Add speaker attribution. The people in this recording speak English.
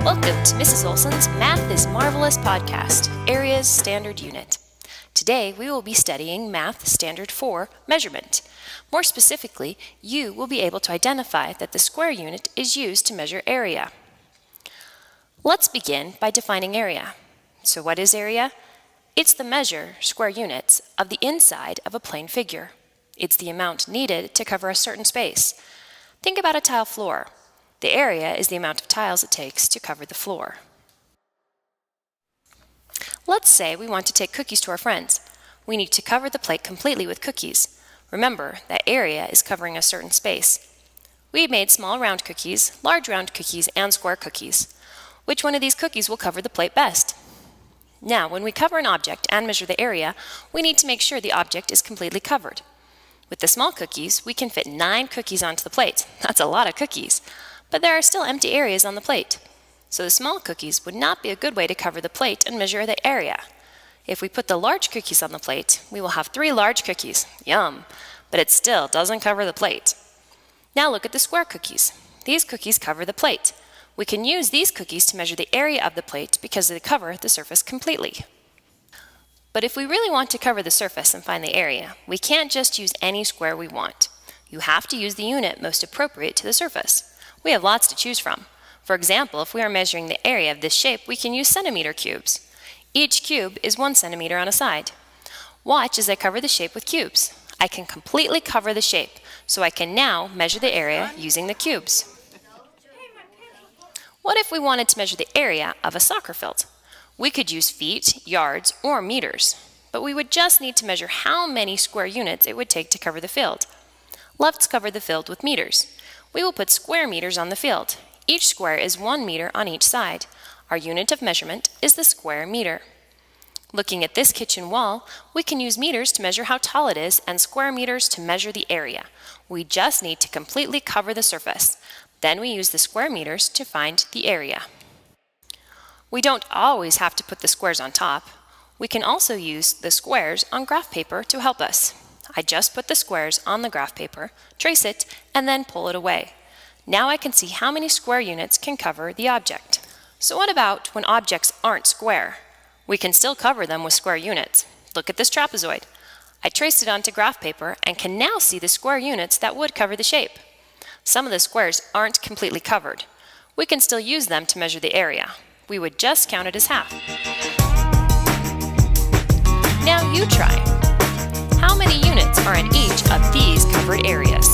Speaker 1: Welcome to Mrs. Olson's Math is Marvelous podcast, Area's Standard Unit. Today we will be studying Math Standard 4, Measurement. More specifically, you will be able to identify that the square unit is used to measure area. Let's begin by defining area. So what is area? It's the measure, square units, of the inside of a plane figure. It's the amount needed to cover a certain space. Think about a tile floor. The area is the amount of tiles it takes to cover the floor. Let's say we want to take cookies to our friends. We need to cover the plate completely with cookies. Remember that area is covering a certain space. We made small round cookies, large round cookies, and square cookies. Which one of these cookies will cover the plate best? Now, when we cover an object and measure the area, we need to make sure the object is completely covered. With the small cookies, we can fit 9 cookies onto the plate. That's a lot of cookies. But there are still empty areas on the plate. So the small cookies would not be a good way to cover the plate and measure the area. If we put the large cookies on the plate, we will have 3 large cookies. Yum! But it still doesn't cover the plate. Now look at the square cookies. These cookies cover the plate. We can use these cookies to measure the area of the plate because they cover the surface completely. But if we really want to cover the surface and find the area, we can't just use any square we want. You have to use the unit most appropriate to the surface. We have lots to choose from. For example, if we are measuring the area of this shape, we can use centimeter cubes. Each cube is 1 centimeter on a side. Watch as I cover the shape with cubes. I can completely cover the shape, so I can now measure the area using the cubes. What if we wanted to measure the area of a soccer field? We could use feet, yards, or meters, but we would just need to measure how many square units it would take to cover the field. Let's cover the field with meters. We will put square meters on the field. Each square is 1 meter on each side. Our unit of measurement is the square meter. Looking at this kitchen wall, we can use meters to measure how tall it is and square meters to measure the area. We just need to completely cover the surface. Then we use the square meters to find the area. We don't always have to put the squares on top. We can also use the squares on graph paper to help us. I just put the squares on the graph paper, trace it, and then pull it away. Now I can see how many square units can cover the object. So what about when objects aren't square? We can still cover them with square units. Look at this trapezoid. I traced it onto graph paper and can now see the square units that would cover the shape. Some of the squares aren't completely covered. We can still use them to measure the area. We would just count it as half. Now you try. How many units are in each of these covered areas?